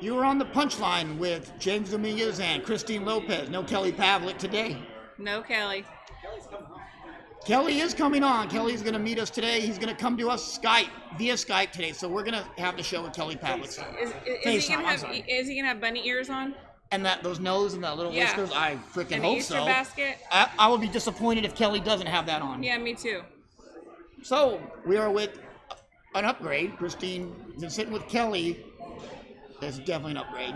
You were on the punchline with James Dominguez and Christine Lopez. No Kelly Pavlik today. No Kelly. Kelly is coming on. Kelly's going to meet us today. He's going to come to us via Skype today. So we're going to have the show with Kelly Pavlik. Is he going to have bunny ears on? And those nose and the little whiskers? I freaking hope Easter so. basket? I would be disappointed if Kelly doesn't have that on. Yeah, me too. So we are with an upgrade. Christine been sitting with Kelly. It's definitely an upgrade.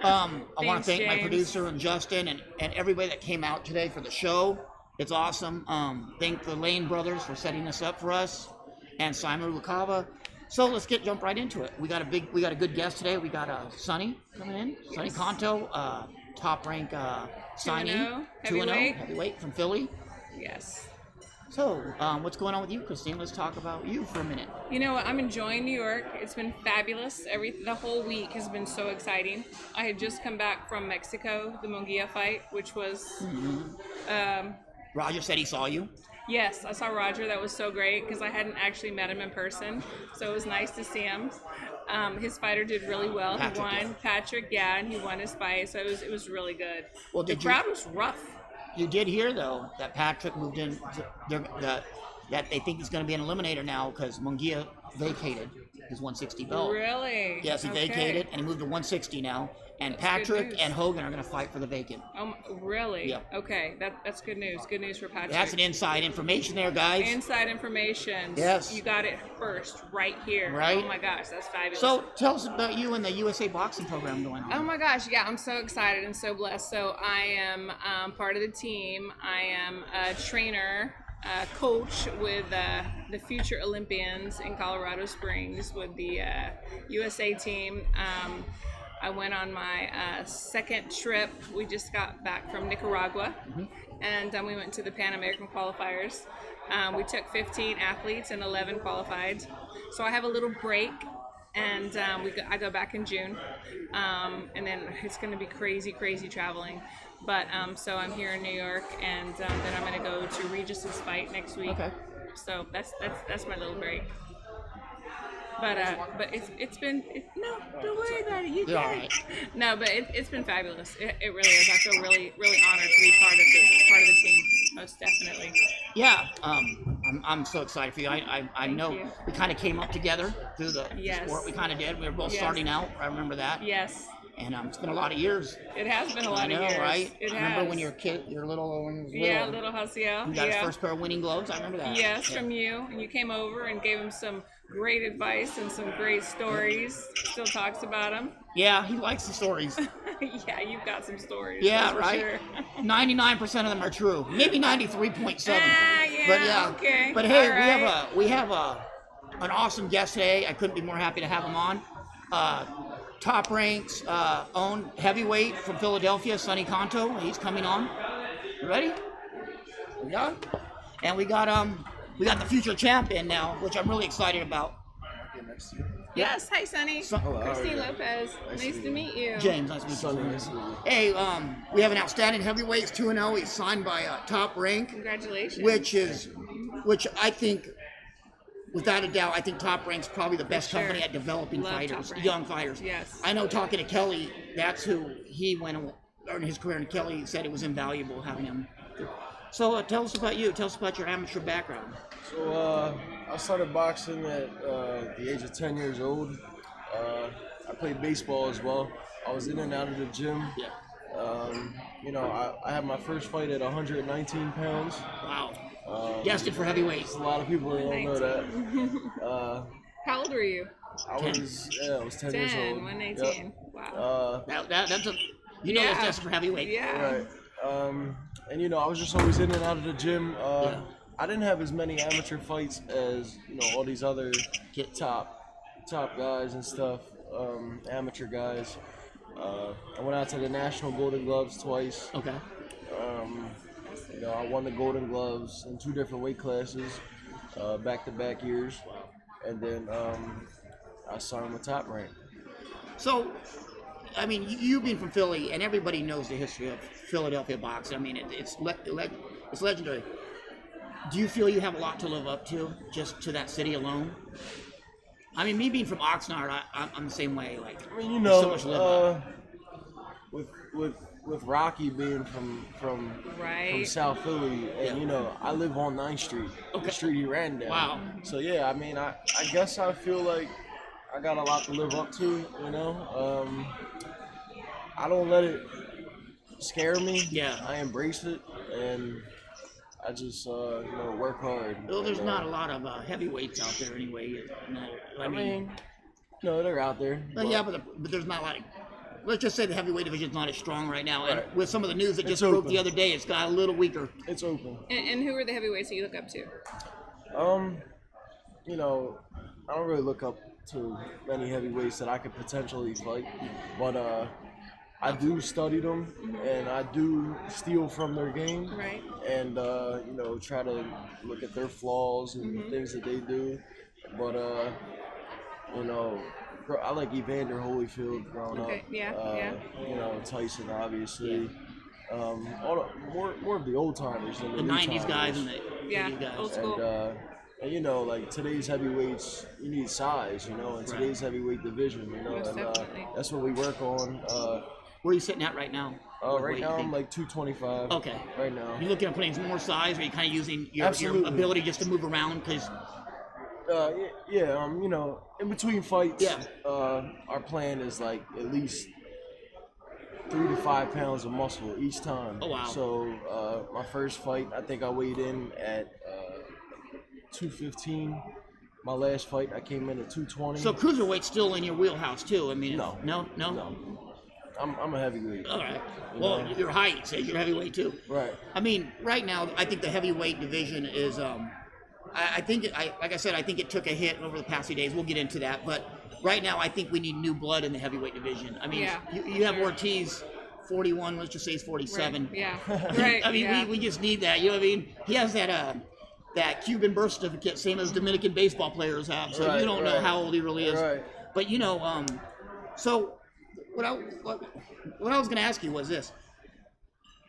I want to thank my producer and Justin and everybody that came out today for the show. It's awesome. Thank the Lane brothers for setting this up for us, and Simon Lukava. So let's jump right into it. We got a good guest today. We got Sonny coming in. Yes. Sonny Canto, top rank signee, 2-0 heavyweight from Philly. Yes. So, what's going on with you, Christine? Let's talk about you for a minute. You know what? I'm enjoying New York. It's been fabulous. The whole week has been so exciting. I had just come back from Mexico, the Munguia fight, which was... Roger said he saw you. Yes, I saw Roger. That was so great because I hadn't actually met him in person. So it was nice to see him. His fighter did really well. He won. Patrick, and he won his fight. So it was really good. Well, the crowd was rough. You did hear, though, that Patrick moved in, that they think he's going to be an eliminator now because Munguia vacated his 160 belt. Really? Yes, he vacated, and he moved to 160 now. And that's Patrick and Hogan are going to fight for the vacant. Oh, really? Yep. Okay, that's good news. Good news for Patrick. That's an inside information there, guys. Inside information. Yes. You got it first, right here. Right. Oh my gosh, that's fabulous. So tell us about you and the USA boxing program going on. Oh my gosh, yeah, I'm so excited and so blessed. So I am part of the team. I am a trainer, coach with the future Olympians in Colorado Springs with the USA team. I went on my second trip. We just got back from Nicaragua, and we went to the Pan American qualifiers. We took 15 athletes and 11 qualified. So I have a little break, and I go back in June, and then it's going to be crazy traveling. But so I'm here in New York, and then I'm going to go to Regis's fight next week. Okay. So that's my little break. But it's been no, don't worry about it. You got it. No, but it's been fabulous. It really is. I feel really honored to be part of the team. Most definitely. Yeah. I'm so excited for you. I know we kind of came up together through the sport. We kind of did. We were both starting out. I remember that. Yes. And it's been a lot of years. It has been a lot of years. Right? It I remember when you were a kid, you were little. Yeah, little Hussiel. You got his first pair of winning gloves. I remember that. Yes, from you. And you came over and gave him some great advice and some great stories. Still talks about them. Yeah, he likes the stories. Yeah, you've got some stories. Yeah, right. Sure. 99% of them are true. Maybe 93.7. Yeah. But yeah. Okay. But hey, we have an awesome guest today. I couldn't be more happy to have him on. Top ranks, own heavyweight from Philadelphia, Sonny Canto. He's coming on. You ready? We got him. And we got the future champion now, which I'm really excited about. Yes, hi Sonny. Christine Lopez. Nice to meet you. James, nice to meet you. Hey, we have an outstanding heavyweight. He's 2-0. He's signed by Top Rank. Congratulations. Which I think, without a doubt, I think Top Rank's probably the best company at developing fighters, young fighters. Yes. I know talking to Kelly, that's who he went in his career, and Kelly said it was invaluable having him. So tell us about you. Tell us about your amateur background. So I started boxing at the age of 10 years old. I played baseball as well. I was in and out of the gym. Yeah. I had my first fight at 119 pounds. Wow. Destined for heavyweight. A lot of people don't know that. How old were you? I was 10 years old. 119. Yep. Wow. That's that's destined for heavyweight. Yeah. Right. And I was just always in and out of the gym. I didn't have as many amateur fights as all these other top guys and stuff, amateur guys. I went out to the National Golden Gloves twice. Okay. I won the Golden Gloves in 2 different weight classes, back-to-back years, and then I signed with Top Rank. So, I mean, you being from Philly, and everybody knows the history of Philadelphia boxing. I mean, it's legendary. Do you feel you have a lot to live up to, just to that city alone? I mean, me being from Oxnard, I'm the same way. Like, I mean, there's so much to live up. with Rocky being from South Philly, and I live on 9th Street, the street he ran down. Wow. So yeah, I mean, I guess I feel like I got a lot to live up to. I don't let it scare me. Yeah. I embrace it, and I just work hard. Well, there's not a lot of heavyweights out there anyway. I mean, no, they're out there. But there's not a lot. Let's just say the heavyweight division's not as strong right now. And Right. with some of the news that just It's broke open. the other day, it's got a little weaker. It's open. And who are the heavyweights that you look up to? I don't really look up to many heavyweights that I could potentially fight, but I do study them, and I do steal from their game, Right. and try to look at their flaws and things that they do. But I like Evander Holyfield growing up. Yeah. Tyson, obviously. More of the old timers than The new 90s guys timers. and the 80s guys. Old school. And like today's heavyweights, you need size, in today's heavyweight division, Most and definitely. that's what we work on. Where are you sitting at right now? Right now I'm like 225. Okay. Right now. You looking at putting some more size, or are you kind of using your Absolutely. ability just to move around? Because in between fights, Yeah. Our plan is like at least 3 to 5 pounds of muscle each time. Oh, wow. So my first fight, I think I weighed in at 215. My last fight, I came in at 220. so cruiserweight's still in your wheelhouse too. I mean, No. no. I'm a heavyweight. All right. Well, your height says you're heavyweight too. Right. I mean, right now, I think the heavyweight division is. I think it took a hit over the past few days. We'll get into that, but right now, I think we need new blood in the heavyweight division. I mean, Yeah, you have Ortiz, 41. Let's just say he's 47. Right. Yeah. Right. I mean, yeah. we just need that. You know what I mean? He has that Cuban birth certificate, same as Dominican baseball players have. So you don't know how old he really is. Right. But so what I was going to ask you was this: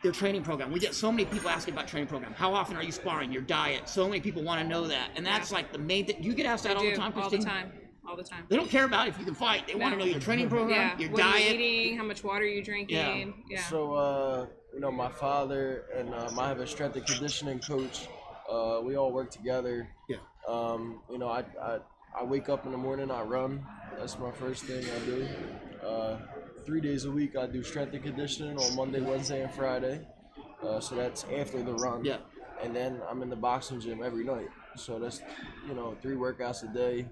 their training program. We get so many people asking about training program. How often are you sparring? Your diet. So many people want to know that, and that's like the main thing. You get asked that all the time, Christine. All the time. They don't care about if you can fight. They want to know your training program, your what diet. you're eating, how much water you're drinking. Yeah. So, my father and I have a strength and conditioning coach. We all work together. Yeah. I wake up in the morning, I run. That's my first thing I do. 3 days a week, I do strength and conditioning on Monday, Wednesday, and Friday. So that's after the run. Yeah. And then I'm in the boxing gym every night. So that's, 3 workouts a day.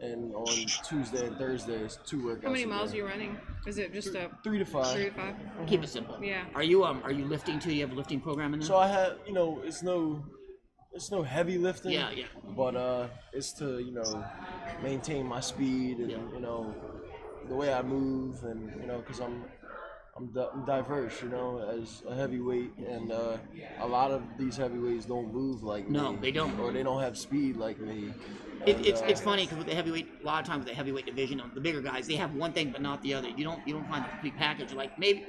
And on Tuesday and Thursday, it's 2 workouts. How many a miles day. are you running? Is it just 3 to 5. 3 to 5? Keep it simple. Yeah. Are you lifting too? You have a lifting program in there? So I have, it's no heavy lifting. Yeah. But it's to maintain my speed and the way I move, and because I'm diverse, as a heavyweight, and a lot of these heavyweights don't move like me. No, they don't. Or they don't have speed like me. It's funny because with the heavyweight, a lot of times with the heavyweight division, the bigger guys, they have one thing but not the other. You don't find the complete package. Like maybe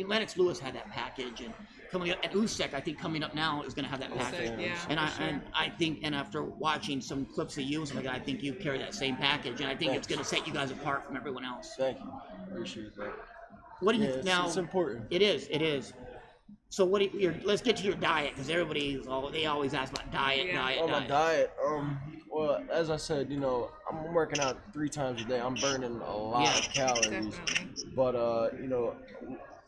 Lennox Lewis had that package, and coming up, and Usyk I think coming up now is going to have that package. yeah, and for sure. I think, and after watching some clips of you and something like that, I think you carry that same package, and I think it's going to set you guys apart from everyone else. Thank you. Appreciate that. What do you Yeah, it's important. It is. So let's get to your diet, because they always ask about diet. My diet. Well, as I said, I'm working out 3 times a day. I'm burning a lot of calories. Definitely. But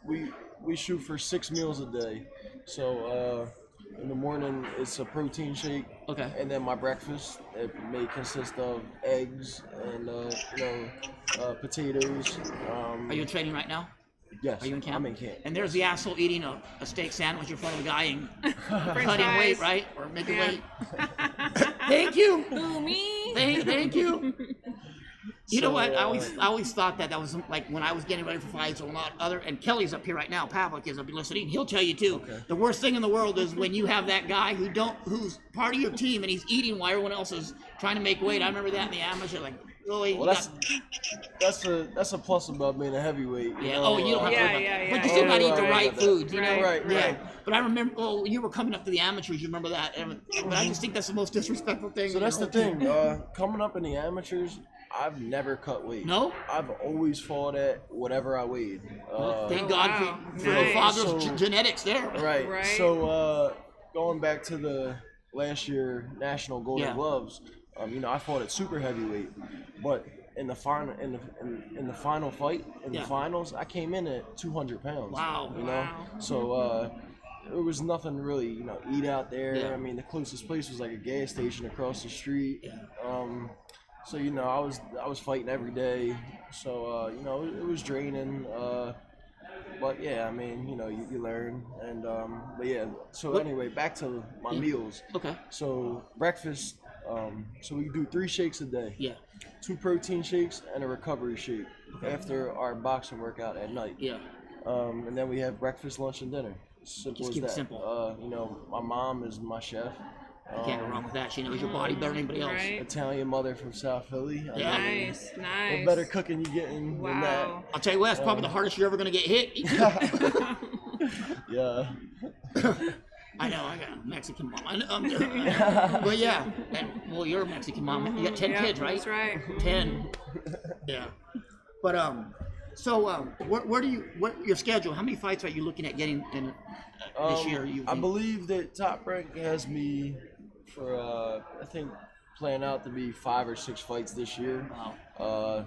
we shoot for 6 meals a day. So in the morning it's a protein shake. Okay. And then my breakfast, it may consist of eggs and potatoes. Are you training right now? Yes. Are you in camp? I'm in camp. And there's the asshole eating a steak sandwich in front of the guy and French cutting fries. weight, right? Or making Yeah. weight. Thank you. Who, me? Thank you. You know So, what? I always thought that was like when I was getting ready for fights, a lot other. And Kelly's up here right now. Pavlik is up here listening. He'll tell you too. Okay. The worst thing in the world is when you have that guy who's part of your team and he's eating while everyone else is trying to make weight. I remember that in the amateur. Like, really? Well, that's a plus about being a heavyweight. Yeah. Oh, you don't have to worry about yeah, But you still got to eat the right Right. foods, you know? Right, Yeah. right. But I remember, you were coming up to the amateurs. You remember that? But I just think that's the most disrespectful thing. So in that's your the whole thing. Coming up in the amateurs, I've never cut weight. No? I've always fought at whatever I weighed. Thank God wow. for the Nice. father's So- genetics there. Right. Right. So going back to the last year National Golden Yeah. Gloves, I fought at super heavyweight, but in the final in the final fight in Yeah. the finals, I came in at 200 pounds. Wow. You know, Wow. so it was nothing really eat out there. Yeah. I mean, the closest place was like a gas station across the street. Yeah. So I was fighting every day. So it was draining. But yeah, I mean, you learn, and but yeah. So What- anyway, back to my Yeah. meals. Okay. So breakfast, so we do 3 shakes a day. Yeah. 2 protein shakes and a recovery shake after our boxing workout at night. Yeah. And then we have breakfast, lunch, and dinner. Simple Just as keep it that. simple. My mom is my chef. Can't go wrong with that. She knows your body better than anybody else. Right. Italian mother from South Philly. I Yeah. mean, Nice, nice. what better cooking you getting than that? Wow. I'll tell you what, it's probably the hardest you're ever gonna get hit. Yeah. I know, I got a Mexican mom. But yeah, you're a Mexican mom. You got 10 Yeah, kids, right? That's right. 10. Yeah. But where do you what your schedule? How many fights are you looking at getting in this year? I believe that Top Rank has me for I think plan out to be 5 or 6 fights this year. Wow.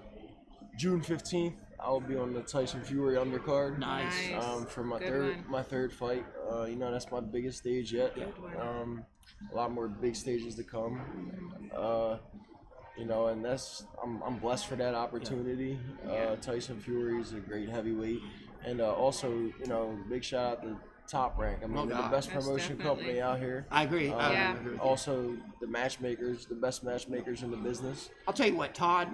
June 15th, I'll be on the Tyson Fury undercard. Nice. For my Good one. third fight. That's my biggest stage yet. Good one. A lot more big stages to come. And that's I'm blessed for that opportunity. Tyson Fury is a great heavyweight, and also big shout out to Top Rank. I mean, Oh, they're the God. best That's promotion definitely- company out here. I agree. Yeah. agree with you. Also, the matchmakers, the best matchmakers in the business. I'll tell you what, Todd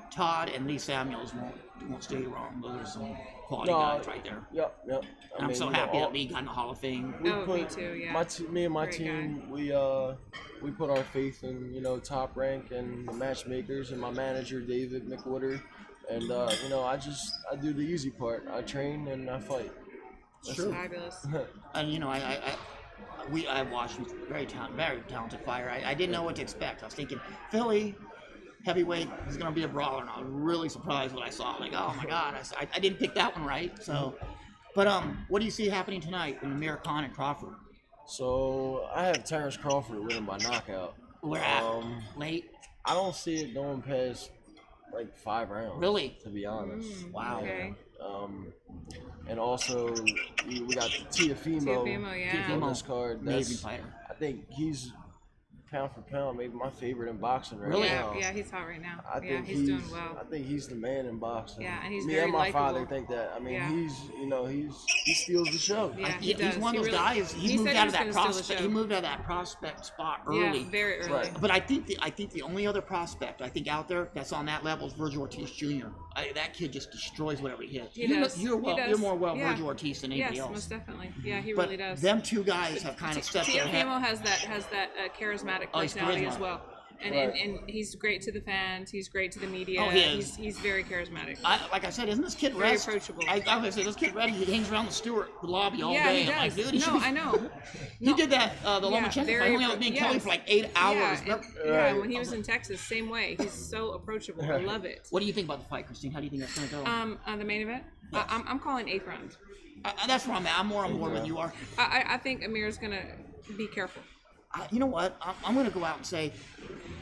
and Lee Samuels won't stay wrong. Those are some quality No, guys right there. Yep. I'm so happy that Lee got in the Hall of Fame. Oh, me too, yeah. Me and my Great team, we put our faith in Top Rank and the matchmakers and my manager David McWhorter, and I do the easy part. I train and I fight. Sure. Fabulous. And I watched him, very talented fighter. I didn't know what to expect. I was thinking Philly heavyweight is going to be a brawler, and I was really surprised when I saw it. Like, oh my God, I didn't pick that one right. So, but what do you see happening tonight in Amir Khan and Crawford? So I have Terrence Crawford winning by knockout. We're at late. I don't see it going past like 5 rounds. Really? To be honest. Wow. Okay. And also we got Tiafimo Tiafimo, yeah. on this card. Amazing fighter. I think he's pound for pound maybe my favorite in boxing right Really? now. Yeah, he's hot right now. I Yeah, think he's doing well. I think he's the man in boxing. Yeah, and he's Me very and my father likable. think that. I mean, Yeah. he steals the show. Yeah, he He's does. one of He those really- guys. he He moved said out he of was that gonna steal the prospect. show. He moved out of that prospect spot early. Yeah, very early. Right. But I think the only other prospect I think out there that's on that level is Virgil Ortiz Jr. That kid just destroys whatever he hits. He You're, does. You're He does. You're more Yeah. Virgil Ortiz than anybody Yes, else. most definitely. Yeah, he But really does. them two guys have kind of stepped their head. Tiafimo has that charismatic Oh, he's personality charisma. as well. And, Right. and he's great to the fans. He's great to the media. Oh, he is. He's very charismatic. Like I said, isn't this kid Very rest? approachable. I was gonna say this kid ready. He hangs around the Stewart lobby all yeah, day. he I'm like, does. dude, he should No, be- I know. He did that the Yeah, Lomachenko fight. very He hung out with me and yes. Kelly for like 8 hours. Yeah, Remember? yeah, when he was in Texas, same way. He's so approachable. I love it. What do you think about the fight, Christine? How do you think that's gonna go? The main event, Yes. I'm calling 8th round. That's where I'm at. I'm more on board than you are. I think Amir's gonna be careful. You know what? I'm going to go out and say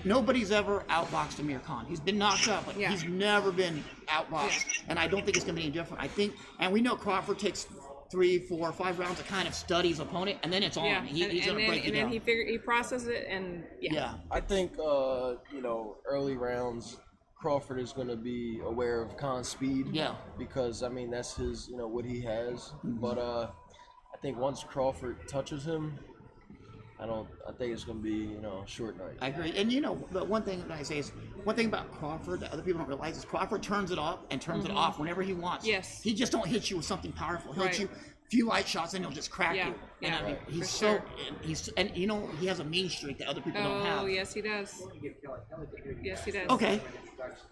nobody's ever outboxed Amir Khan. He's been knocked out, but Yeah. he's never been outboxed. And I don't think it's going to be any different. I think, and we know Crawford takes 3, 4, 5 rounds to kind of study his opponent, and then it's on. Yeah, He's and going to then, break you and then down. he processes it, and Yeah. I think early rounds Crawford is going to be aware of Khan's speed. Yeah. Because I mean that's his what he has. But I think once Crawford touches him, I think it's going to be a short night. I agree. And the one thing that I say is, one thing about Crawford that other people don't realize is Crawford turns it off and turns it off whenever he wants. Yes. He just don't hit you with something powerful. He'll Right. hit you a few light shots and he'll just crack Yeah, you. yeah, And I mean, for he's sure. and he has a mean streak that other people don't have. Oh, yes, he does. Yes, he does. Okay.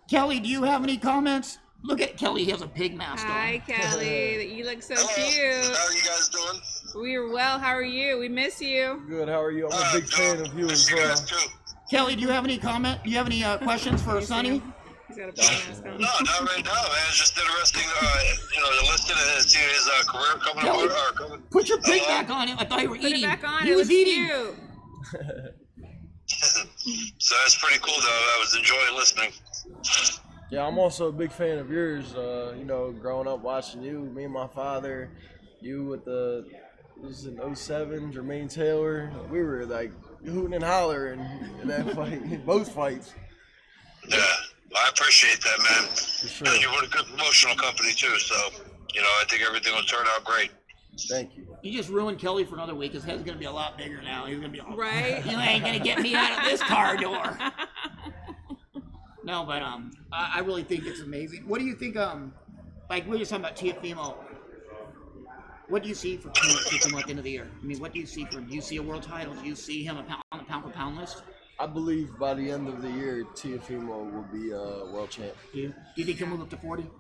Kelly, do you have any comments? Look at Kelly, he has a pig mask Hi, on. Kelly. You look so Hello. cute. How are you guys doing? We're well. How are you? We miss you. Good. How are you? I'm a big fan of you as You well. guys too. Kelly, do you have any comment? Do you have any questions for Sonny? He's got a mask on. No, not right now, man. It's just interesting, to listen to see his career coming Kelly, coming. put your pig back on him. I thought you were Put eating. it back on. He It was looks eating. cute. So that's pretty cool, though. I was enjoying listening. Yeah, I'm also a big fan of yours. Growing up watching you, me and my father, you with this was in '07, Jermaine Taylor. We were like hooting and hollering in that fight, in both fights. Yeah, well, I appreciate that, man. For sure. And you're with a good promotional company, too, so, I think everything will turn out great. Thank you. You just ruined Kelly for another week. His head's gonna be a lot bigger now. He's gonna be all, Right? You ain't gonna get me out of this car door. No, but I really think it's amazing. What do you think? Like we were just talking about Teofimo. What do you see for Teofimo at the end of the year? I mean, what do you see for him? Do you see a world title? Do you see him on the pound for pound list? I believe by the end of the year, Teofimo will be world champ. Do you think he'll move up to 40?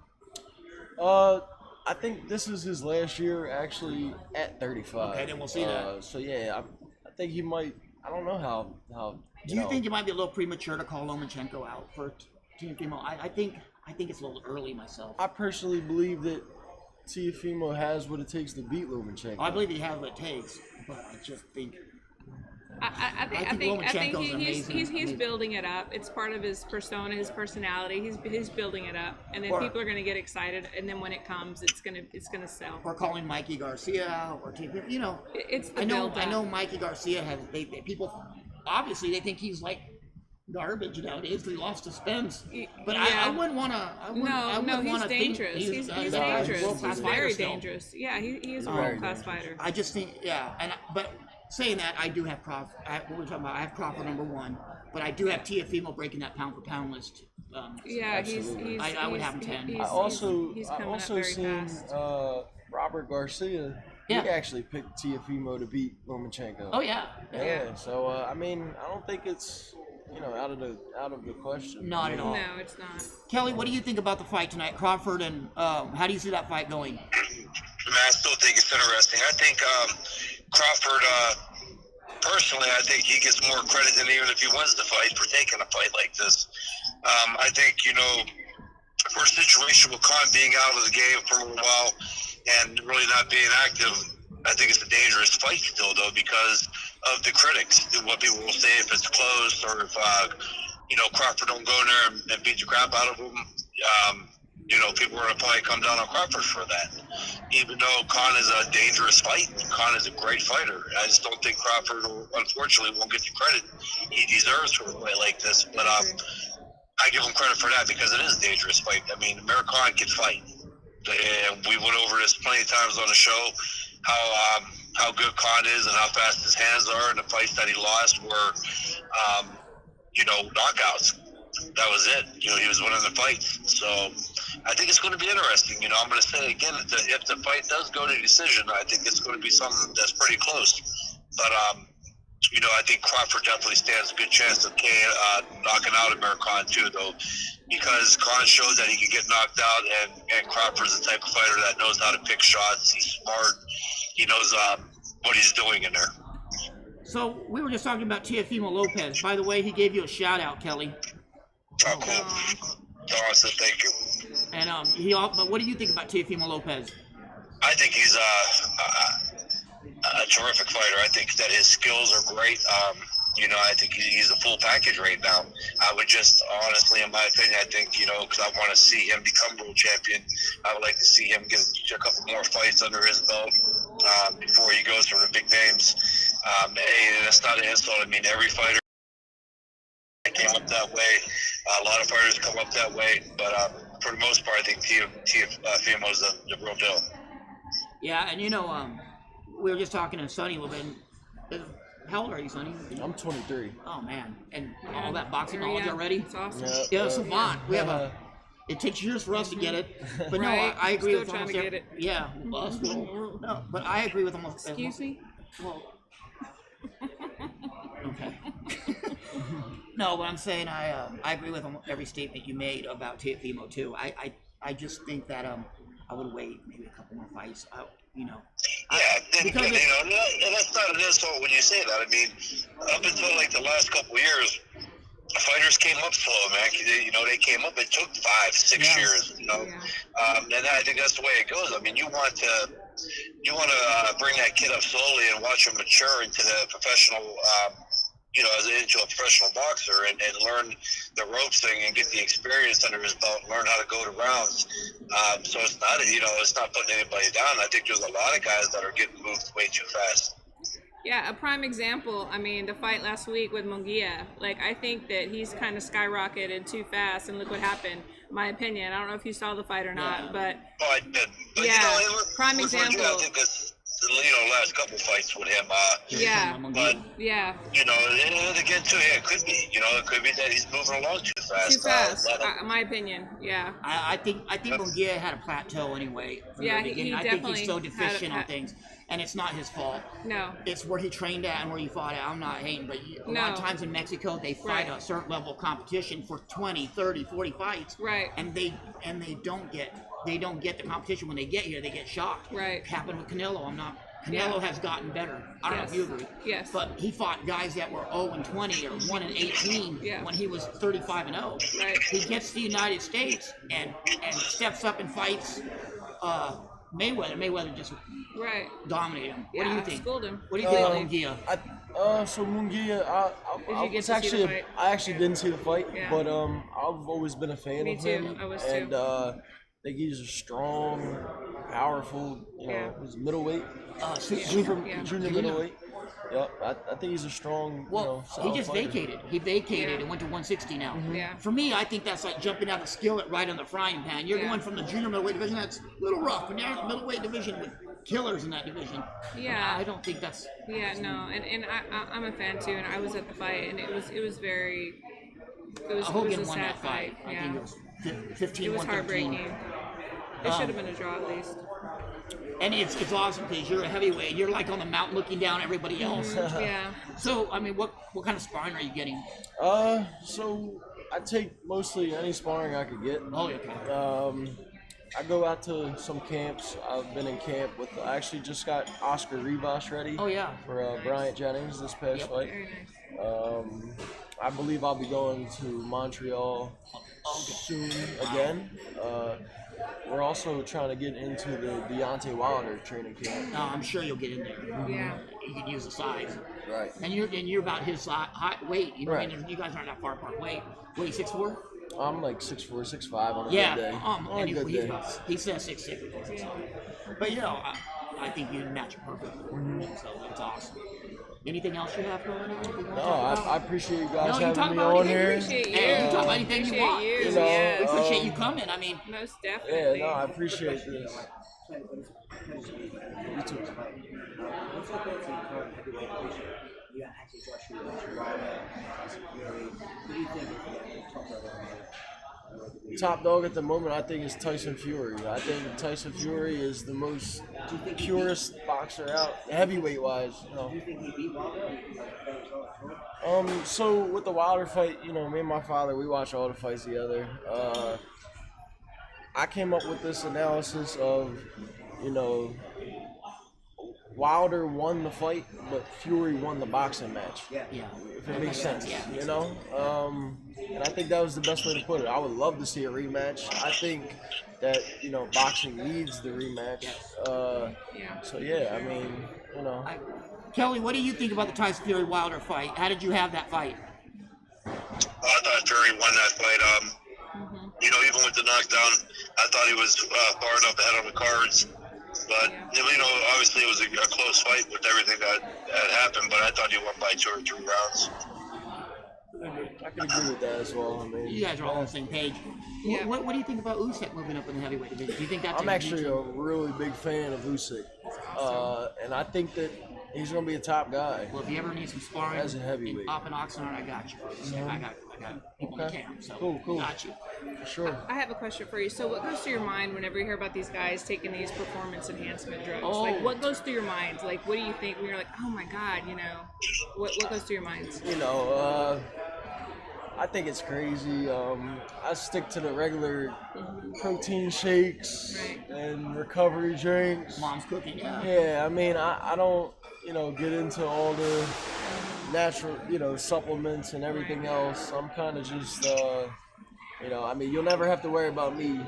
I think this is his last year actually at 35. Okay, then we'll see that. So yeah, I think he might. I don't know how. Do you think it might be a little premature to call Lomachenko out for Teofimo? I think it's a little early myself. I personally believe that Teofimo has what it takes to beat Lomachenko. I believe he has what it takes, but I just think. I think Lomachenko's amazing. he's building it up. It's part of his persona, his personality. He's building it up, and then people are going to get excited, and then when it comes, it's gonna sell. Or calling Mikey Garcia out, or Teofimo. It's the I know build-up. Mikey Garcia has. People obviously they think he's like garbage nowadays because he lost to Spence. But Yeah. I wouldn't want to. He's dangerous. He's dangerous. World-class He's fighter very still. dangerous. Yeah, he is a Very world-class fighter. I just think, but saying that, I do have Crawford. What we're talking about, I have Crawford number one, but I do have Teofimo breaking that pound for pound list. Yeah, Absolutely. I would have him 10. He's, I also he's coming up also very seen fast. Robert Garcia. Yeah. He actually picked Teofimo to beat Lomachenko. Oh yeah. Yeah. So I mean, I don't think it's out of the question. Not at all. No, it's not. Kelly, what do you think about the fight tonight, Crawford, and how do you see that fight going? Man, I still think it's interesting. I think Crawford, personally, I think he gets more credit than even if he wins the fight for taking a fight like this. I think, for a situation with Khan being out of the game for a while and really not being active, I think it's a dangerous fight still, though, because of the critics, what people will say if it's close or if, Crawford don't go in there and beat the crap out of him. People are going to probably come down on Crawford for that. Even though Khan is a dangerous fight, Khan is a great fighter. I just don't think Crawford, unfortunately, won't get the credit he deserves for a fight like this. But I give him credit for that because it is a dangerous fight. I mean, Amir Khan can fight. And we went over this plenty of times on the show, how good Khan is and how fast his hands are, and the fights that he lost were, knockouts. That was it. He was winning the fights. So I think it's going to be interesting. I'm going to say again, if the fight does go to decision, I think it's going to be something that's pretty close. But I think Crawford definitely stands a good chance of knocking out Amir Khan too, though, because Khan shows that he can get knocked out, and Crawford's the type of fighter that knows how to pick shots. He's smart. He knows what he's doing in there. So we were just talking about Teofimo Lopez. By the way, he gave you a shout out, Kelly. Oh, cool. Awesome, thank you. And but what do you think about Teofimo Lopez? I think he's a terrific fighter. I think that his skills are great. I think he's a full package right now. I would just, honestly, in my opinion, I think, because I want to see him become world champion. I would like to see him get a couple more fights under his belt before he goes for the big names. And that's not an insult. I mean, every fighter came up that way. A lot of fighters come up that way. But for the most part, I think Teofimo's the real deal. Yeah, and we were just talking to Sonny a little bit. How old are you, Sonny? I'm 23. Oh man, and all that boxing knowledge already. It's awesome. Yeah, savant. We have it takes years for us to get it, but no, Right. I agree Still with trying almost to every, get it. Yeah, us, no, but I agree with almost. Excuse me? Well, okay. No, but I'm saying I agree with almost every statement you made about Teofimo too. I just think that I would wait maybe a couple more fights. Yeah, and that's not an insult when you say that. I mean, up until like the last couple of years, fighters came up slow, man. They came up. It took 5-6 years. Yeah. And I think that's the way it goes. I mean, you want to bring that kid up slowly and watch him mature into the professional. Into a professional boxer and learn the ropes thing and get the experience under his belt and learn how to go to rounds. So it's not putting anybody down. I think there's a lot of guys that are getting moved way too fast. Yeah, a prime example, I mean, the fight last week with Munguia. Like, I think that he's kind of skyrocketed too fast, and look what happened. My opinion. I don't know if you saw the fight or not, but... Oh, I did. But, yeah, prime example. I think it's, last couple fights with him. Yeah. But, yeah. And again, too, it could be. It could be that he's moving along too fast. Too fast, my opinion, yeah. I think Munguia had a plateau anyway. From Yeah, the beginning. he I think he's so deficient had on things. And it's not his fault. No. It's where he trained at and where he fought at. I'm not hating, but a lot of times in Mexico, they fight a certain level of competition for 20, 30, 40 fights. Right. And they don't get the competition when they get here. They get shocked. Right. Happened with Canelo. Canelo has gotten better. I don't know if you agree. Yes. But he fought guys that were 0-20 or 1-18 when he was 35-0. Right. He gets to the United States and steps up and fights Mayweather. Mayweather just dominated him. What do you think? Schooled him. What do you think of Munguia? So Munguia, I actually didn't see the fight, but I've always been a fan of him. Me too. I was and too. I think he's a strong, powerful, was middleweight, junior middleweight. Yep, I think he's a strong. He just fighter. vacated. He vacated and went to 160 now. Yeah. For me, I think that's like jumping out the skillet right on the frying pan. You're going from the junior middleweight division. That's a little rough. And you're in the middleweight division with killers in that division. Yeah. I don't think that's. Yeah, no, and I'm a fan too, and I was at the fight, and it was very. It was Hogan a won sad that fight. I think it was 15. It was heartbreaking. It should have been a draw at least. And it's awesome because you're a heavyweight. You're like on the mountain looking down at everybody else. Yeah. So I mean, what kind of sparring are you getting? So I take mostly any sparring I could get. Oh, okay. I go out to some camps. I've been in camp with. I actually just got Oscar Rivas ready. Oh yeah. For Bryant Jennings this past fight. Very nice. I believe I'll be going to Montreal soon again. We're also trying to get into the Deontay Wilder training camp. No, I'm sure you'll get in there. Yeah. You can use the size. Right. And you're about his weight. Right. I mean, you guys aren't that far apart weight. What are you, 6'4"? I'm like 6'4", 6'5" on a good day. And a good day. he says 6'6". But I think you match it perfectly. So it's awesome. Anything else you have going on? No, I appreciate you guys you talk having me about on anything. here. Appreciate you. You talk about anything you want. You. You know, Yes. We appreciate you coming. I mean, Most Yeah, definitely. no, I appreciate this. You too. Top dog at the moment, I think, is Tyson Fury. I think Tyson Fury is the most purest boxer out, heavyweight-wise. So with the Wilder fight, me and my father, we watch all the fights together. I came up with this analysis of, Wilder won the fight, but Fury won the boxing match. yeah. If it makes sense, And I think that was the best way to put it. I would love to see a rematch. I think that, boxing needs the rematch. So, yeah, I mean, Kelly, what do you think about the Tyson Fury Wilder fight? How did you have that fight? I thought Fury won that fight. Even with the knockdown, I thought he was far enough ahead on the cards. But, obviously it was a close fight with everything that had happened, but I thought he won by 2 or 3 rounds. I can agree with that as well. I mean, You guys are all on the same page. Yeah. What do you think about Usyk moving up in the heavyweight division? Do you think that's I'm actually a really big fan of Usyk. And I think that he's going to be a top guy. Well, if you ever need some sparring As a heavyweight. up in Oxnard, I got you. I got people in camp, so Cool. got you. For sure. I have a question for you. So what goes through your mind whenever you hear about these guys taking these performance enhancement drugs? Oh. Like, what goes through your minds? Like, what do you think when you're like, oh my God, what goes through your minds? I think it's crazy. I stick to the regular protein shakes and recovery drinks. Mom's cooking, yeah. Yeah, I mean, I don't, get into all the natural, supplements and everything else. I'm kind of just, I mean, you'll never have to worry about me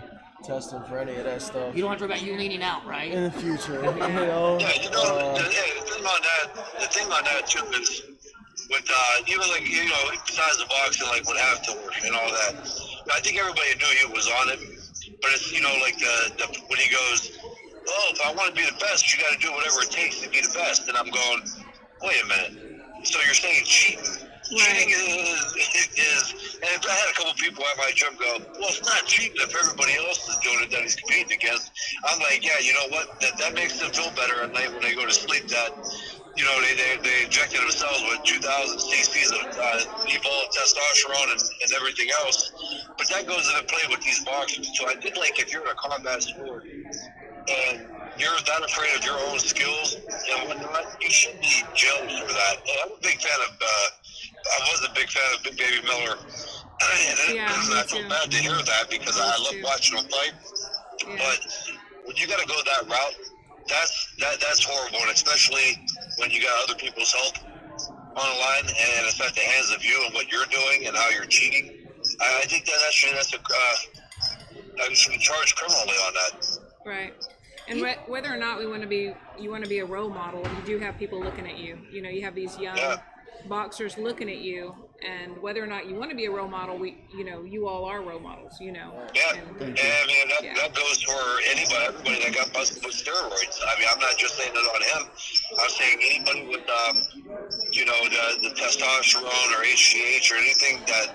testing for any of that stuff You don't have to worry about you leaning out, right? in the future. Yeah, the thing on that too is with even like besides the boxing, like with have to work and all that. I think everybody knew he was on it, but it's like the when he goes, oh, if I want to be the best, you got to do whatever it takes to be the best. And I'm going, wait a minute. So you're saying cheating? Cheating is, and I had a couple people at my gym go, well, it's not cheating if everybody else is doing it that he's competing against. I'm like, yeah, you know what? That makes them feel better at night when they go to sleep. That they injected themselves with 2,000 cc's of evolved testosterone and everything else. But that goes into play with these boxers. So I think like if you're in a combat sport and you're that afraid of your own skills and whatnot, you should be jailed for that. And I'm a big fan of. I was a big fan of Big Baby Miller. I feel bad to hear that because I love watching him fight. Yeah. But when you got to go that route, that's horrible, and especially when you got other people's help on the line, and it's at the hands of you and what you're doing and how you're cheating. I think I should be charged criminally on that. Right. And whether or not you want to be a role model, you do have people looking at you. You have these young boxers looking at you, and whether or not you want to be a role model, you all are role models. Yeah, and I mean that goes for everybody that got busted with steroids. I mean, I'm not just saying it on him. I'm saying anybody with the testosterone or HGH or anything that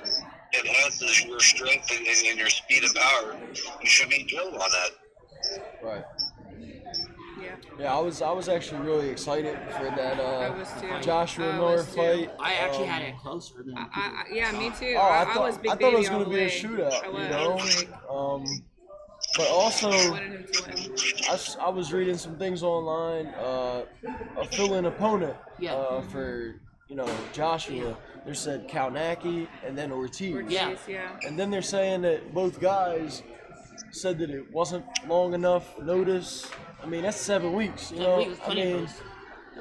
enhances your strength and your speed and power, you should be jailed on that. Right. Yeah, I was actually really excited for that Joshua Miller fight. I actually had it closer than yeah, me too. I thought it was going to be a shootout, But also, I was reading some things online. A fill-in opponent for Joshua. They said Kalnacki and then Ortiz. Yeah. And then they're saying that both guys said that it wasn't long enough notice. I mean, that's 7 weeks, I mean,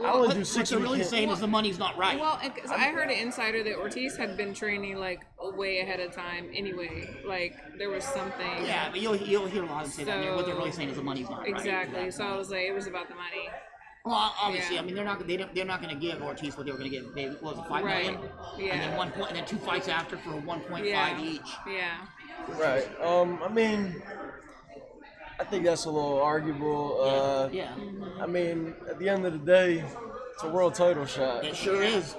I only do 6 weeks. What they're really saying is the money's not right. Well, because I heard an insider that Ortiz had been training like way ahead of time anyway. Like there was something. Yeah, but you'll hear a lot of say that. What they're really saying is the money's not right. Exactly. So I was like, it was about the money. Well, obviously, I mean, they're not going to give Ortiz what they were going to give. What was it, $5 million? Yeah. And then 2 fights after for 1.5 each. Yeah. Right. I mean, I think that's a little arguable. I mean, at the end of the day, it's a world title shot. It sure is.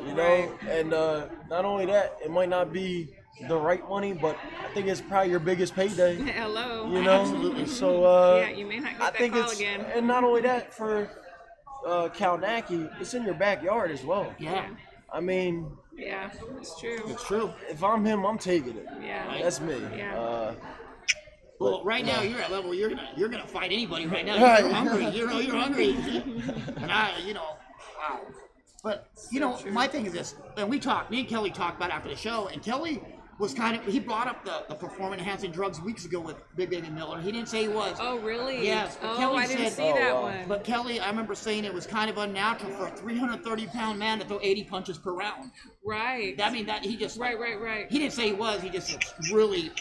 And not only that, it might not be the right money, but I think it's probably your biggest payday. Hello. Absolutely. So you may not get that call again. And not only that, for Kalnacki, it's in your backyard as well. Yeah. I mean. Yeah, it's true. It's true. If I'm him, I'm taking it. Yeah. That's me. Yeah. Well, right now you're at level you're gonna fight anybody right now. Right. You're hungry. You're hungry. And wow. But my thing is this, and me and Kelly talked about it after the show, and Kelly was he brought up the performance enhancing drugs weeks ago with Big Baby Miller. He didn't say he was. Oh really? Yes. But Kelly I didn't see that one. But Kelly, I remember saying it was kind of unnatural for a 330-pound man to throw 80 punches per round. Right. I mean that he just Right. He didn't say he was. He just really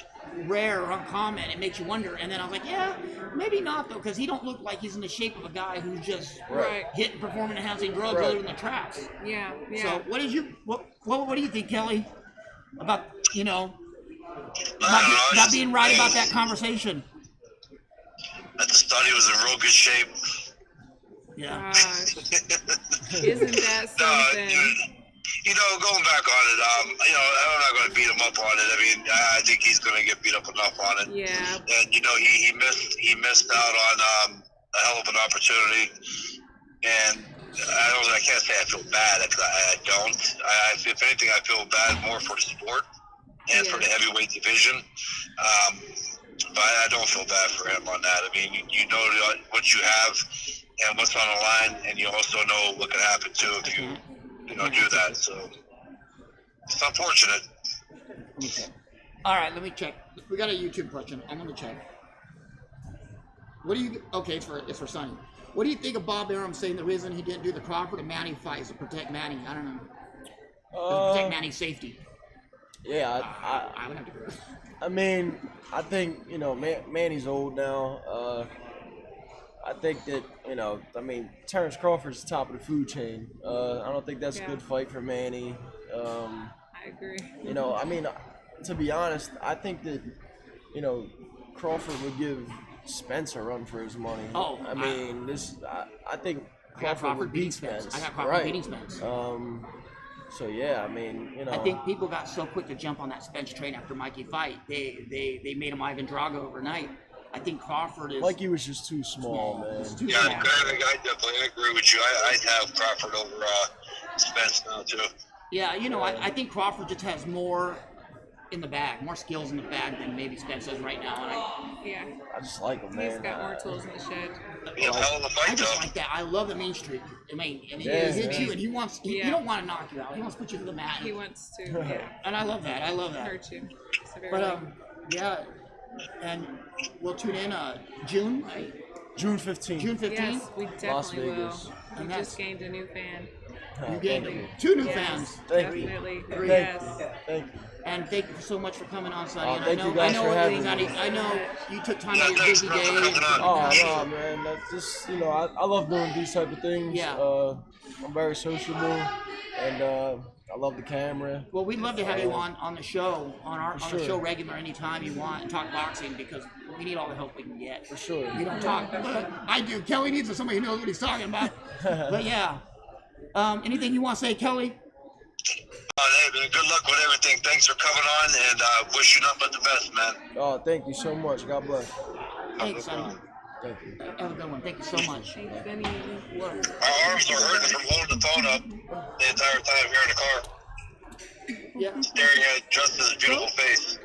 rare or uncommon. It makes you wonder. And then I was like, yeah, maybe not though, because he don't look like he's in the shape of a guy who's just hitting performance enhancing drugs other than the traps. Yeah. So what do you think, Kelly, about not being right about that conversation? I just thought he was in real good shape. Yeah. Isn't that something? Going back on it, I'm not going to beat him up on it. I mean, I think he's going to get beat up enough on it. Yeah. And he missed out on a hell of an opportunity. And I can't say I feel bad. I don't. If anything, I feel bad more for the sport and for the heavyweight division. But I don't feel bad for him on that. I mean, you know what you have and what's on the line, and you also know what can happen too if you do that. So it's unfortunate. Okay. All right, let me check. We got a YouTube question. I'm gonna check. It's for Sonny. What do you think of Bob Arum saying the reason he didn't do the Crawford and Manny fights to protect Manny? I don't know. to protect Manny's safety? Yeah, I would have to agree. I mean, I think, you know, Manny's old now. I think that, you know, I mean, Terrence Crawford's the top of the food chain. I don't think that's a good fight for Manny. I agree. You know, I mean, to be honest, I think that, you know, Crawford would give Spence a run for his money. Oh, I mean, I think Crawford would beat Spence. I got Crawford beating Spence. So yeah, I mean, you know. I think people got so quick to jump on that Spence train after Mikey fight. They made him Ivan Drago overnight. I think Crawford is. Mikey was just too small, man. Yeah, I definitely agree with you. I'd have Crawford over Spence now too. Yeah, you know, I think Crawford just has more in the bag, more skills in the bag than maybe Spence does right now. And I just like him, man. He's got more tools in the shed. Yeah, hell of a fight, I just though. like that. I love the mean streak. I mean, and he Yeah, hits yeah. you, and he wants. He don't want to knock you out. He wants to put you to the mat. He wants to, yeah, And I love that. I love that. hurt you. Severely. But yeah, and we'll tune in June, right? June 15th. June 15th. Yes, we Las definitely will. Vegas. We And just gained a new fan. You gained 2 new Yes, fans. Thank you. definitely. Three. Yes. Thank you. And thank you so much for coming on, Sonny. And thank you guys for having me. I know you took time Yeah, out of your thanks, busy bro, for day. coming on. Oh, no, man. That's just, you know, I love doing these type of things. Yeah. I'm very sociable, and I love the camera. Well, we'd love to have you on the show, on the sure. show regular anytime you want, and talk boxing because we need all the help we can get. For sure. We don't talk. I do. Kelly needs somebody who knows what he's talking about. But yeah. Anything you want to say, Kelly? Hey, man, good luck with everything. Thanks for coming on, and wish you nothing but the best, man. Oh, thank you so much. God bless. Thanks, Sonny. Thank you. Have a good one. Thank you so much. Thanks, Benny. Our arms are hurting from holding the phone up the entire time here in the car, Yeah. staring at Justin's beautiful face.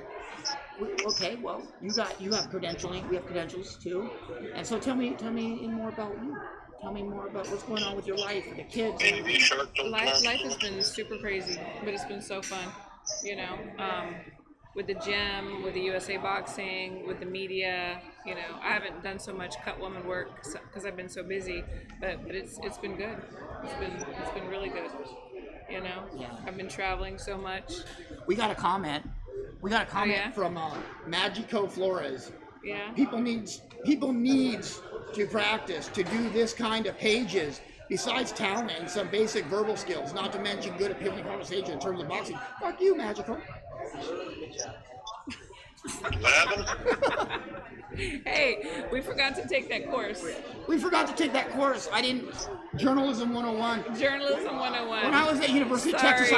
Okay. Well, you have credentialing. We have credentials too. And so tell me more about you. Tell me more about what's going on with your life, with the kids. Baby shark. Life has been super crazy, but it's been so fun, you know, with the gym, with the USA Boxing, with the media. You know, I haven't done so much cut woman work because I've been so busy, but it's been good. It's been really good. You know, Yeah. I've been traveling so much. We got a comment. yeah? From Magico Flores. Yeah. People needs to practice to do this kind of pages besides talent and some basic verbal skills, not to mention good appealing conversation in terms of boxing. Fuck you, Magical. What happened? Hey, we forgot to take that course. We forgot to take that course. I didn't. Journalism 101. Journalism 101. When I was at University of Texas,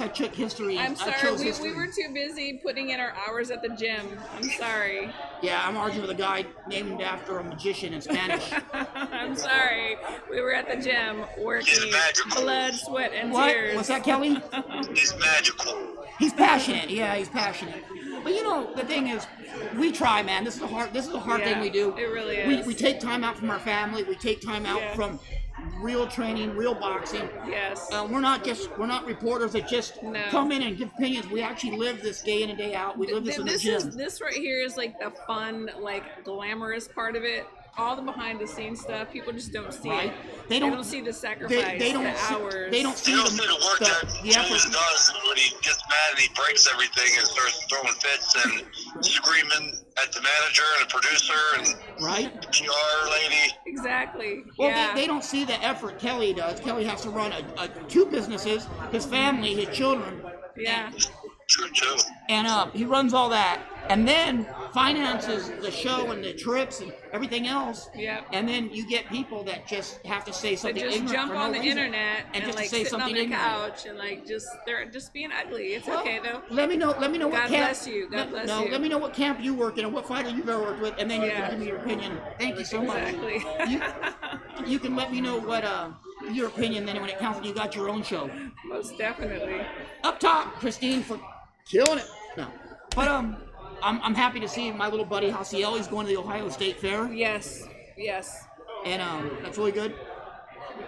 I took history. I'm I sorry, chose we history. were too busy putting in our hours at the gym. I'm sorry. Yeah, I'm arguing with a guy named after a magician in Spanish. I'm sorry. We were at the gym working He's magical. blood, sweat, and What? tears. What's that, Kelly? He's magical. He's passionate. Yeah, he's passionate. But you know, the thing is, we try, man. This is a hard Yeah, thing we do. it really We is. take time out from our family. We take time out Yeah. from real training, real boxing. Yes. We're not reporters that just No. come in and give opinions. We actually live this day in and day out. We live this in the gym. This right here is like the fun, like glamorous part of it. All the behind the scenes stuff, people just don't see Right. it. They don't- see the sacrifice, They don't the see, hours. They don't see You don't see the work that the Julius effort. does when he gets mad and he breaks everything and starts throwing fits and screaming at the manager and the producer and Right? the PR lady. Exactly. Well, yeah. they don't see the effort Kelly does. Kelly has to run two businesses, his family, his children, yeah. True, too. and he runs all that, and then finances the show and the trips and everything else. Yep. And then you get people that just have to say They something just ignorant jump for on no the reason. internet and just to like say sitting on something the ignorant. couch and like they're just being ugly. It's Well, okay though. Let me know what God camp. bless you. God bless you. Let me know what camp you work in and what fighter you've ever worked with, and then you Yeah. can give me your opinion. Thank you so much. Exactly. You can let me know what your opinion then when it counts when you got your own show. Most definitely. Up top, Christine for killing it. No, but I'm happy to see my little buddy Hasiel. He's going to the Ohio State Fair, Yes. Yes. and that's really good.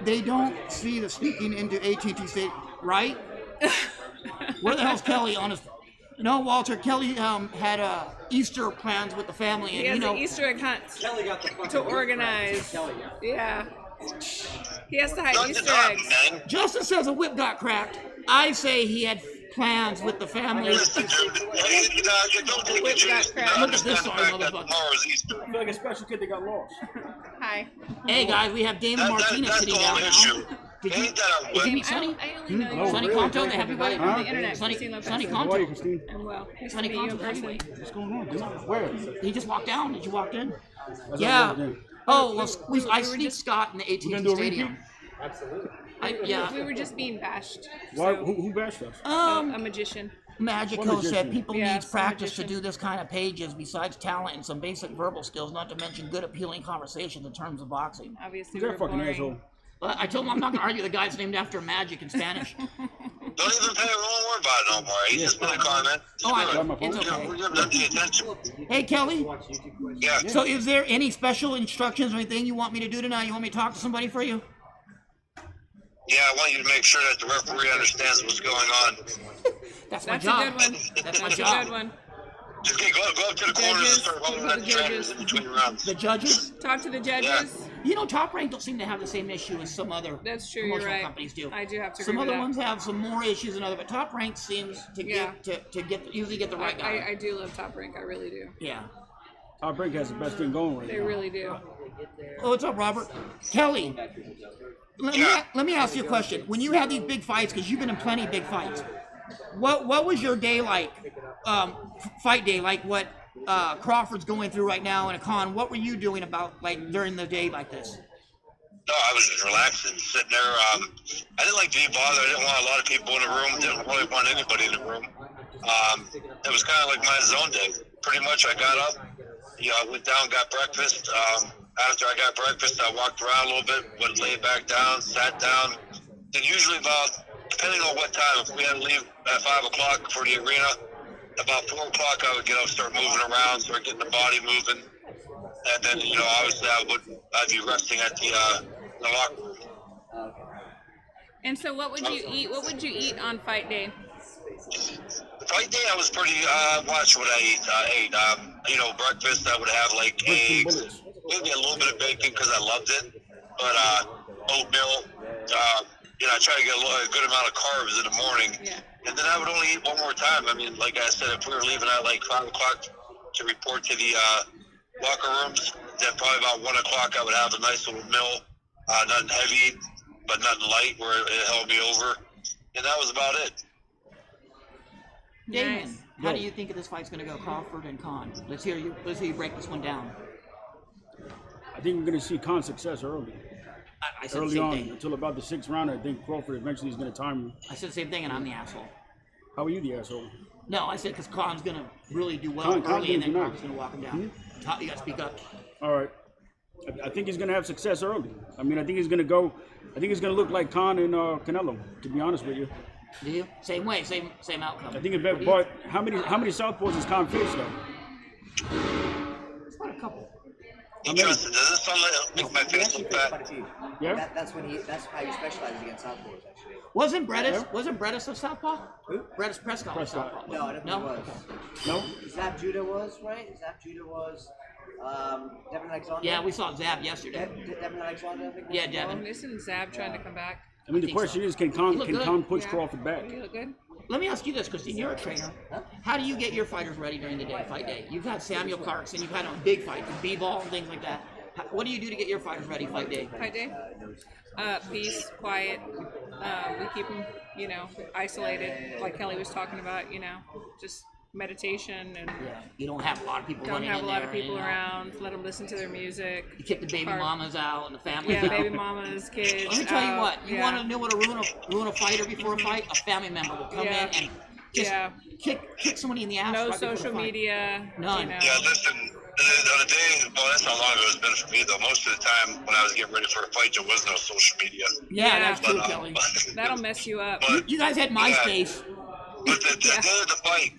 They don't see the sneaking into AT&T State, right? Where the hell's Kelly on his? No, Walter. Kelly had Easter plans with the family, and He has you know. an Easter egg hunt Kelly got the fucking to organize. Kelly, Yeah. He has to hide Not Easter the dog, eggs. man. Justin says a whip got cracked. I say he had plans with the family. Listen, dude, you don't take Whip it got seriously. cracked. I Look at this understand the sorry fact that motherfucker. tomorrow's Easter. I feel like a special kid that got lost. Hi. Hey guys, we have Damon Martinez That's sitting the down whole now. issue. Did you, Ain't that a did you whip? meet Sonny? I only know you Sonny really? Conto, the happy buddy? on the internet. Sonny, Christine Lopez. Sonny How are you, Conto. Christine? I'm well. Nice Sonny to meet you in Conto, the person. heavyweight. What's going on, dude? Where? He just walked down. Did you walk in? That's not Yeah. what I did. Oh, well, I were sneaked just- Scott in the gonna AT&T do a Stadium. Yeah. We were just being bashed. Why? So, Who bashed us? a magician. Magico What said magician? people Yeah, needs some practice to magician. do this kind of pages besides talent and some basic verbal skills, not to mention good appealing conversations in terms of boxing. Obviously, Who's we that were fucking boring. asshole? I told him I'm not going to argue the guy's named after magic in Spanish. Don't even pay a wrong word about it no more. He just put a comment. Oh, I Got my know. It's phone? okay. We give them the attention. Hey, Kelly, Yeah. so is there any special instructions or anything you want me to do tonight? You want me to talk to somebody for you? Yeah, I want you to make sure that the referee understands what's going on. That's my That's a job. good one. That's my That's a job. good one. Just go up to the corner and Judges, start holding people, that the trainers judges. in between rounds. The judges? Talk to the judges. You know, Top Rank don't seem to have the same issue as some other That's true. You're promotional right. companies do. I do have to Some agree with other that. ones have some more issues than other, but Top Rank seems to Yeah. usually get the right guy. I do love Top Rank. I really do. Yeah. Our break has the best thing going right They now. really do. Oh, what's up, Robert? Kelly, let me ask you a question. When you have these big fights, because you've been in plenty of big fights, what was your day like? Fight day, like what Crawford's going through right now in a con. What were you doing about like during the day like this? No, I was just relaxing, sitting there. I didn't like to be bothered. I didn't want a lot of people in the room. Didn't really want anybody in the room. It was kind of like my zone day. Pretty much, I got up, I went down, got breakfast. After I got breakfast, I walked around a little bit, went laid back down, sat down. Then usually about, depending on what time, if we had to leave at 5 o'clock for the arena, about 4 o'clock I would get up, start moving around, start getting the body moving. And then, obviously I'd be resting at the locker room. And so, what would you eat? What would you eat on fight day? Fight day, I was pretty, watch what I ate. Breakfast, I would have like eggs, maybe a little bit of bacon because I loved it, but oatmeal. I try to get a good amount of carbs in the morning, and then I would only eat one more time. I mean, like I said, if we were leaving at like 5 o'clock to report to the locker rooms, then probably about 1 o'clock I would have a nice little meal, nothing heavy, but nothing light where it held me over, and that was about it. Damon, Nice. how do you think this fight's going to go, Crawford and Khan? Let's hear you break this one down. I think we're going to see Khan's success early. I said the Early same on, thing. until about the 6th round, I think Crawford eventually is going to time him. I said the same thing, and I'm the asshole. How are you the asshole? No, I said because Khan's going to really do well Khan's early, and then gonna do Crawford's going to walk him down. You got to speak up. All right. I think he's going to have success early. I mean, I think he's going to look like Khan and Canelo, to be honest with you. Do you? Same way, same outcome. I think if What do you- but how many southpaws has Khan faced though? It's not a couple. Interesting. Does this sound like make my face look bad? Yeah. That's how he specializes against southpaws, actually. Wasn't Bredis a southpaw? Who? Bredis Prescott was Prescott. southpaw. No, I don't think No? he was. No. Zab Judah was, right? Zab Judah was. Devin Alexander. Yeah, we saw Zab yesterday. Devin Alexander, I think. was Yeah, as well. Devin. Isn't Zab trying to come back? I mean, the think question so. is, can He Khan looked good. push Yeah. Crawford back? You look good. Let me ask you this, Christine. You're a trainer. How do you get your fighters ready during the day, fight day? You've had Samuel Clarkson, you've had a big fight, B-ball and things like that. What do you do to get your fighters ready, fight day? Fight day? Peace, quiet. We keep them, isolated, like Kelly was talking about. Just meditation and Yeah, you don't have a lot of people don't running have in a lot there, of people around. Let them listen to their music. You kick the baby Park. mamas out and the families Yeah, out. baby mamas, kids. Let me tell you out. what. You Yeah. want to know what to ruin a fighter before a fight? A family member will come Yeah. in and just Yeah. kick somebody in the ass. No right before the social fight. media. None. Yeah, listen, on the day, well, that's how long ago it's been for me, though. Most of the time when I was getting ready for a fight, there was no social media. Yeah, Yeah. that's true, But, Kelly. That'll mess you up. but You guys had MySpace. But the day of the fight,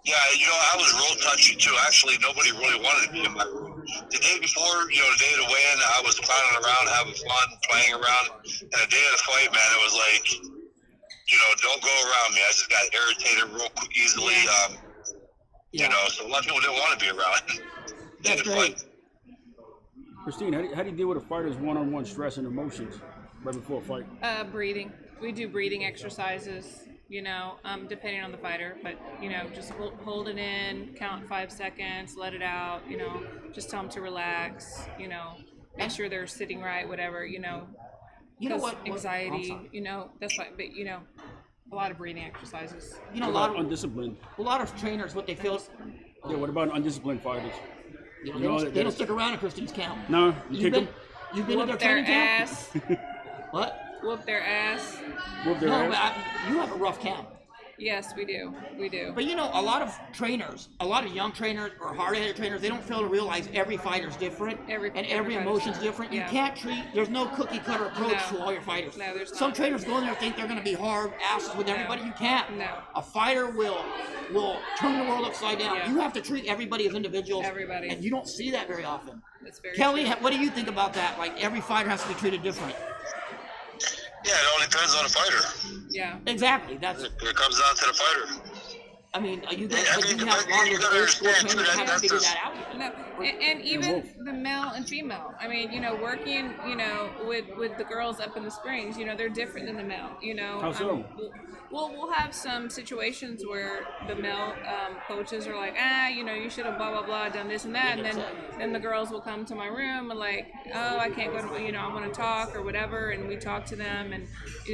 yeah, I was real touchy too. Actually, nobody really wanted to be in my room. The day before, the day of the weigh-in, I was clowning around, having fun, playing around. And the day of the fight, man, it was like, don't go around me. I just got irritated real easily. Yeah. So a lot of people didn't want to be around. That's The great. fight. Christine, how do you deal with a fighter's one-on-one stress and emotions right before a fight? Breathing. We do breathing exercises, depending on the fighter. But, just hold it in, count 5 seconds, let it out, just tell them to relax, make sure they're sitting right, whatever, You know what? Anxiety, that's why, but, a lot of breathing exercises. A lot of undisciplined. A lot of trainers, what they feel. Yeah, what about undisciplined fighters? They don't stick around at Christine's camp. No, you kick them? You've been to their Whoop their training camp? ass. What? Whoop their ass. Whoop their No, ass? but you have a rough camp. Yes, we do. We do. But a lot of trainers, a lot of young trainers or hard-headed trainers, they don't fail to realize every fighter's different Every and every fighter's emotion's different. different. You Yeah. can't treat. There's no cookie-cutter approach No. to all your fighters. No, there's Some not. trainers go in there and think they're going to be hard asses with everybody. You can't. No. A fighter will turn the world upside down. Yeah. You have to treat everybody as individuals. Everybody. And you don't see that very often. That's very Kelly, true. what do you think about that? Like every fighter has to be treated different. Yeah, it all depends on the fighter. Yeah. Exactly. That's. It comes down to the fighter. I mean, you Yeah, have a lot you of gotta old school understand, trainers too, that haven't that's figured just- that out yet. No, and even the male and female. I mean, working, with the girls up in the Springs, they're different than the male. How so? We'll have some situations where the male coaches are like, you should have blah blah blah done this and that, and then the girls will come to my room and like, oh, I can't go to, I want to talk or whatever, and we talk to them, and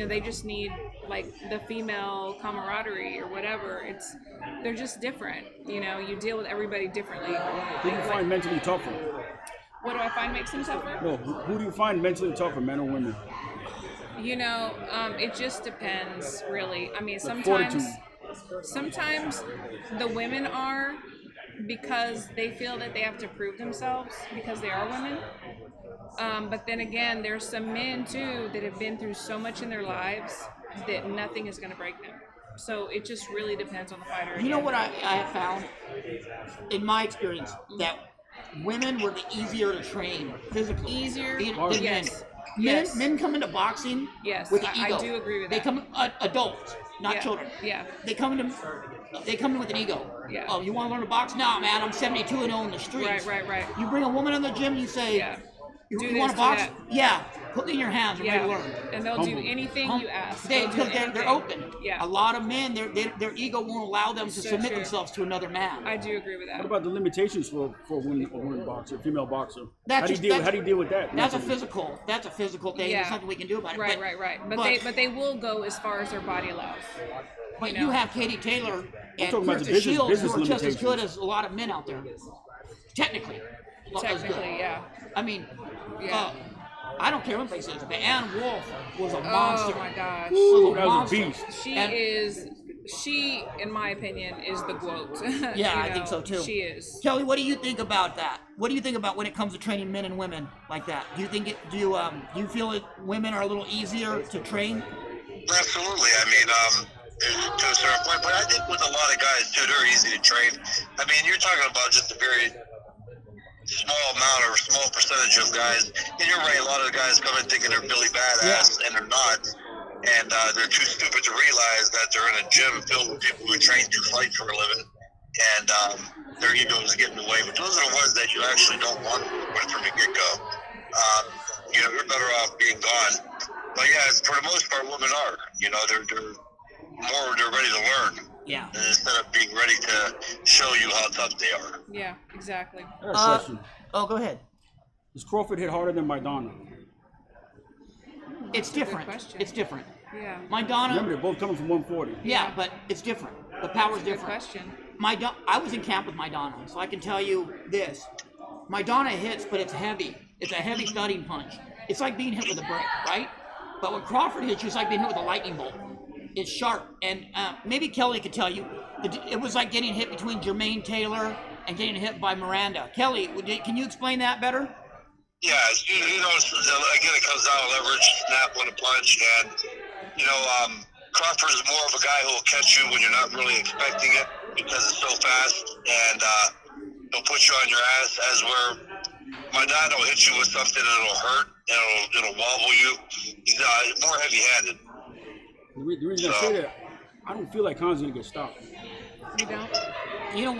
they just need like the female camaraderie or whatever. They're just different. You deal with everybody differently. Who do you find mentally tougher? What do I find makes them tougher? No, who do you find mentally tougher, men or women? It just depends, really. I mean, fortitude. sometimes the women are, because they feel that they have to prove themselves because they are women. But then again, there's some men too that have been through so much in their lives that nothing is going to break them. So it just really depends on the fighter. You know what I have found in my experience, that women were the easier to train physically. Easier? than Yes. men. Yes. Men come into boxing Yes, with the I ego. do agree with They that. come adults, not Yeah. children. Yeah. They come in with an ego. Yeah. Oh, you want to learn to box? Nah, man, I'm 72-0 in the streets. Right. You bring a woman in the gym, you say, Yeah. you, Do you this, want to do box? that. Yeah. Put it in your hands. You're ready to Yeah. learn. And they'll do Humble. anything you ask. Because They'll do they're anything. open. Yeah. A lot of men, their ego won't allow them to So submit true. themselves to another man. I do agree with that. What about the limitations for a woman boxer, a female boxer? That's How do just- you deal with that? That's a mentally? physical. That's a physical thing. Yeah. There's nothing we can do about it. Right. But they will go as far as their body allows. But you you know. have Katie Taylor and talking about the Krista Shields, business who are just as good limitations. as a lot of men out there. Technically. As good. Technically, yeah. I mean, Yeah. I don't care what they say, but Ann Wolf was a monster. Oh my gosh. Was a That was a monster. beast. She, in my opinion, is the GOAT. Yeah, I think so too. She is. Kelly, what do you think about that? What do you think about when it comes to training men and women like that? Do you think do you feel that women are a little easier to train? Absolutely. I mean, to a certain point, but I think with a lot of guys too, they're easy to train. I mean, you're talking about just a very small amount or a small percentage of guys. And you're right, a lot of the guys come in thinking they're Billy Badass, and they're not. And they're too stupid to realize that they're in a gym filled with people who train to fight for a living. And their ego is getting away. But those are the ones that you actually don't want from the get-go. You're better off being gone. But yeah, for the most part, women are. They're ready to learn. Yeah. Instead of being ready to show you how tough they are. Yeah, exactly. I got a question. Oh, go ahead. Does Crawford hit harder than Maidana? It's different. question. It's different. Yeah. Maidana, Remember, they're both coming from 140. yeah, but it's different. The power's Good different. question. I was in camp with Maidana, so I can tell you this. Maidana hits, but it's heavy. It's a heavy thudding punch. It's like being hit with a brick, right? But when Crawford hits you, it's like being hit with a lightning bolt. It's sharp. And maybe Kelly could tell you, it was like getting hit between Jermaine Taylor and getting hit by Miranda. Kelly, can you explain that better? Yeah, again, it comes down to leverage, snap on a punch, and Crawford is more of a guy who will catch you when you're not really expecting it because it's so fast, and he'll put you on your ass. As where Maidana will hit you with something that'll hurt and it'll wobble you. He's more heavy-handed. The reason I say that, I don't feel like Khan's gonna get stopped. You don't? You know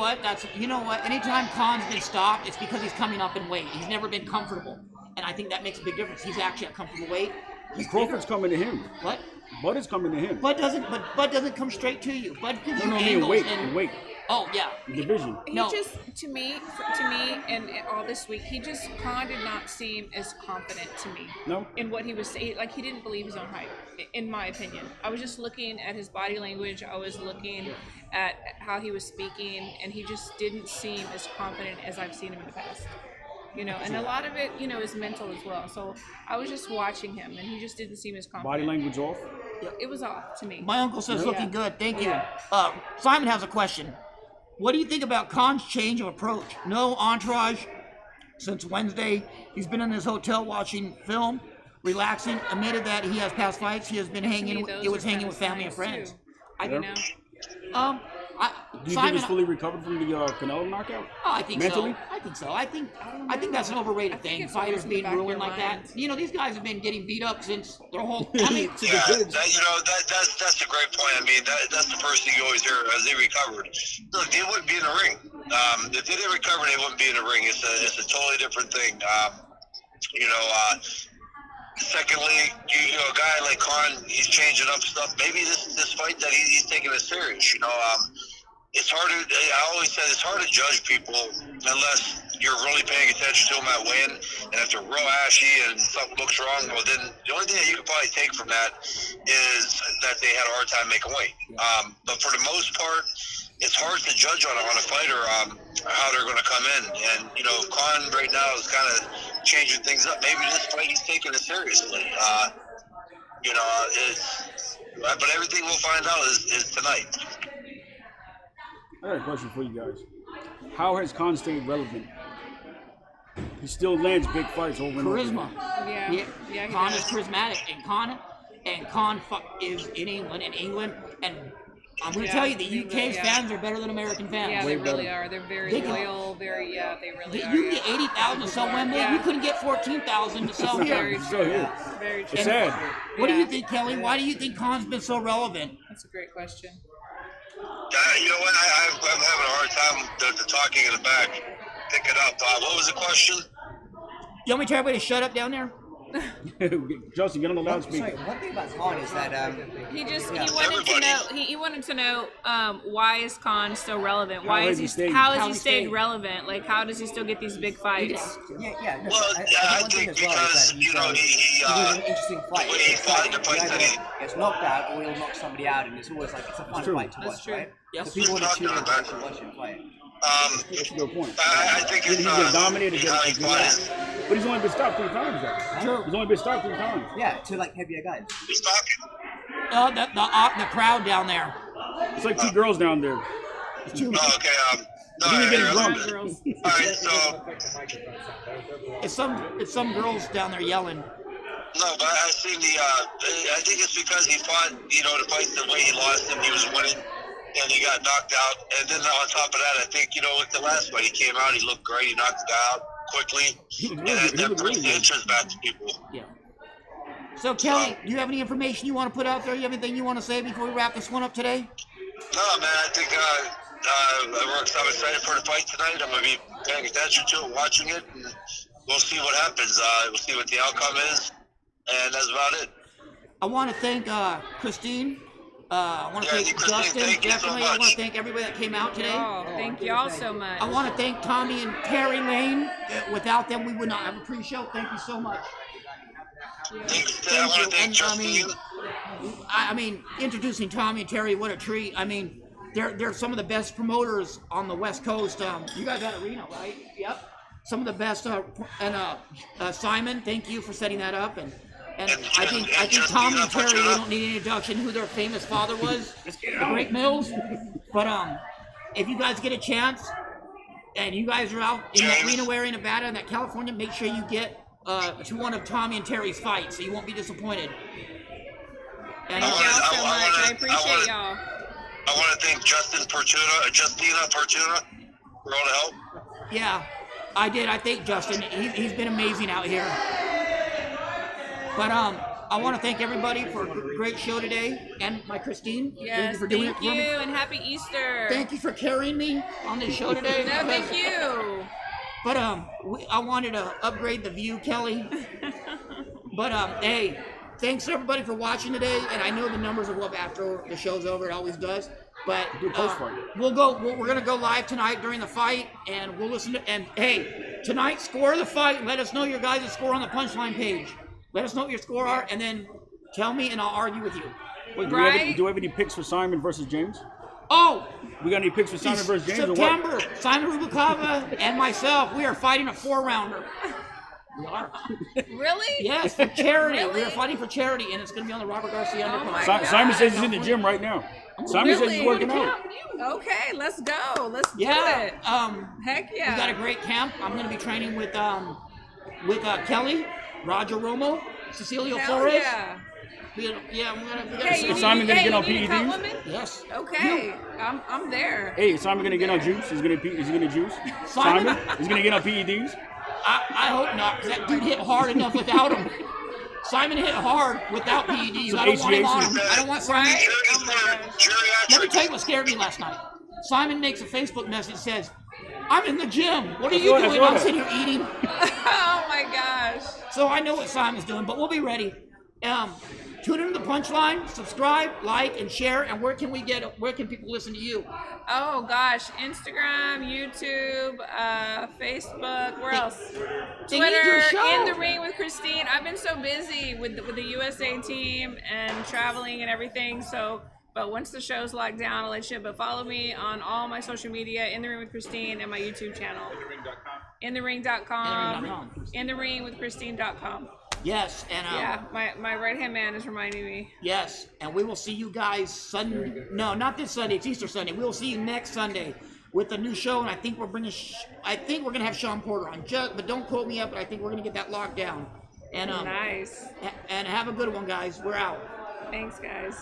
what? Anytime Khan's been stopped, it's because he's coming up in weight. He's never been comfortable, and I think that makes a big difference. He's actually at comfortable weight. Crawford's coming to him. What? Bud is coming to him. Bud doesn't come straight to you. Bud gives you No, angles weight. and Weight. Oh yeah. Division. He No. just, to me, and all this week, Khan did not seem as confident to me. No. In what he was saying, like he didn't believe his own hype, in my opinion. I was just looking at his body language. I was looking at how he was speaking, and he just didn't seem as confident as I've seen him in the past. And a lot of it, is mental as well. So I was just watching him, and he just didn't seem as confident. Body language off. It was off to me. My uncle says Yeah. looking good. Thank you. Yeah. Simon has a question. What do you think about Khan's change of approach? No entourage since Wednesday. He's been in his hotel watching film, relaxing. Admitted that he has past fights. He has been hanging. It was hanging with family and friends. You know. Do you Simon, think he's fully recovered from the Canelo knockout? Oh, I think mentally? so. I think so. I think that's an overrated thing. it's Fighters always in the being back of ruined your like mind. that. These guys have been getting beat up since their whole. Yeah, that's a great point. I mean, that's the first thing you always hear as they recovered. Look, they wouldn't be in the ring. If they didn't recover, they wouldn't be in the ring. It's a totally different thing. Secondly, a guy like Khan, he's changing up stuff. Maybe this fight that he's taking it serious. It's hard to. I always said it's hard to judge people unless you're really paying attention to them at win. And if they're real ashy and something looks wrong, well, then the only thing that you can probably take from that is that they had a hard time making weight. But for the most part, it's hard to judge on a fighter how they're going to come in. And Khan right now is kind of changing things up. Maybe this fight he's taking it seriously. But everything we'll find out is tonight. I got a question for you guys. How has Khan stayed relevant? He still lands big fights over and over. Charisma. Yeah. He Khan does. is charismatic, and Khan is in England, and I'm going to tell you, the UK's fans are better than American fans. Yeah, Way they really better. are. They're very They can- loyal. They really are. You can get 80,000 to sell Wembley. Yeah. You couldn't get 14,000 to sell Very here. true. So here. Very true. It's sad. What do Yeah. you think, Kelly? Why do you think Khan's been so relevant? That's a great question. You know what? I'm having a hard time the talking in the back. Pick it up. What was the question? You want me to tell everybody to shut up down there? Justin, get on the Sorry, loudspeaker. one thing about Khan is that He just Yeah. he wanted to Everybody. know he wanted to know why is Khan still relevant? How Why has is he he stayed? how has How he he stayed stayed. relevant? Like how does he still get these big fights? no, Well, I I think think as well is because that he's he an interesting fight. the way he fought in the fight that he. Gets knocked out, or he'll knock somebody out, and it's always like it's a fun true. fight to That's watch, true. right? Yes. So people want to tune in Talking to watch him fight. That's a good point. I think He's it's been dominated how he against fought his. But he's only been stopped 3 times, though. Sure. He's only been stopped 3 times. Yeah, to like heavier guys. He's talking. The crowd down there. It's like 2 girls down there. Oh, okay. No, He was getting I- drunk. Girls. All right, so It's some girls down there yelling. no, but I seen the. I think it's because he fought. The fight the way he lost him, he was winning, and he got knocked out. And then on top of that, I think with the last fight, he came out, he looked great, he knocked the guy out quickly, He and looked that really brings the good. interest back to people. Yeah. So Kelly, do you have any information you want to put out there? You have anything you want to say before we wrap this one up today? No, man, I think I'm excited for the fight tonight. I'm gonna be paying attention to it, watching it, and we'll see what happens. We'll see what the outcome is, and that's about it. I want to thank Christine. I want to Yeah, thank Christine, Justin. thank you so Definitely, I want much. to thank everybody that came out today. Oh, thank y'all so much. I want to thank Tommy and Terry Lane. Without them, we would not have a pre-show. Thank you so much. I want Thank to you. thank And Justine. I mean, introducing Tommy and Terry, what a treat. I mean, they're some of the best promoters on the West Coast. You guys at Arena, right? Yep. Some of the best. Simon, thank you for setting that up. And I think Tommy and Terry, they don't need an introduction who their famous father was, the Great Mills. But if you guys get a chance, and you guys are out in that Reno area, Nevada, and that California, make sure you get to one of Tommy and Terry's fights, so you won't be disappointed. And Thank y'all so I much. wanna- I appreciate y'all. I want to thank Justina Fortuna for all the help. yeah, I did. I thank Justin. He's been amazing out here. But I want to thank everybody for a great show today, and my Christine. Thank Yes, you for doing it thank for me. you, and happy Easter. Thank you for carrying me on this show today. No, thank you. But I wanted to upgrade the view, Kelly. But hey, thanks everybody for watching today. And I know the numbers will go up after the show's over. It always does. But we're gonna go live tonight during the fight, and we'll listen to. And hey, tonight score of the fight. Let us know your guys' score on the Punchline page. Let us know what your score are, and then tell me, and I'll argue with you. Wait, Right? do we have any picks for Simon versus James? Oh, We got any picks for Simon versus James? Or what? September. Simon Rubikava and myself, we are fighting a 4-rounder. We are. Really? Yes, for charity. Really? We are fighting for charity, and it's going to be on the Robert Garcia Oh Undercard. my Simon God. says he's in the gym right now. Simon says he's working out. Okay, let's go. Let's do Yeah. it. Heck We yeah. got a great camp. I'm going to be training with Kelly, Roger Romo, Cecilio Hell Flores. yeah. Yeah, we got Hey, Is Simon gonna get on you need a PEDs? compliment? Yes. Okay, I'm there. Hey, is Simon gonna get on juice? Is he gonna juice? Simon? Is he gonna get on PEDs? I hope not, because that dude hit hard enough without him. Simon hit hard without PEDs. Some I don't want him on HGH. him. I don't want Simon. Right? Jerry's Oh my for gosh. Let me geriatric. tell you what scared me last night. Simon makes a Facebook message that says, I'm in the gym. What are you I saw doing? I'm that. sitting here eating. Oh my gosh. So I know what Simon's doing, but we'll be ready. Tune into the Punchline, subscribe, like, and share. And where can people listen to you? Oh gosh, Instagram, YouTube, Facebook, where else? They need your Twitter, show. In the Ring with Christine. I've been so busy with the USA team and traveling and everything. So, but once the show's locked down, I'll let you. But follow me on all my social media, In the Ring with Christine, and my YouTube channel. InTheRing.com. InTheRingWithChristine.com. Yes, and Yeah, my right hand man is reminding me. yes, and we will see you guys Sunday. No, not this Sunday. It's Easter Sunday. We will see you next Sunday with a new show, and I think we're bringing. I think we're gonna have Sean Porter on. But don't quote me up. But I think we're gonna get that locked down. And Nice. and have a good one, guys. We're out. Thanks, guys.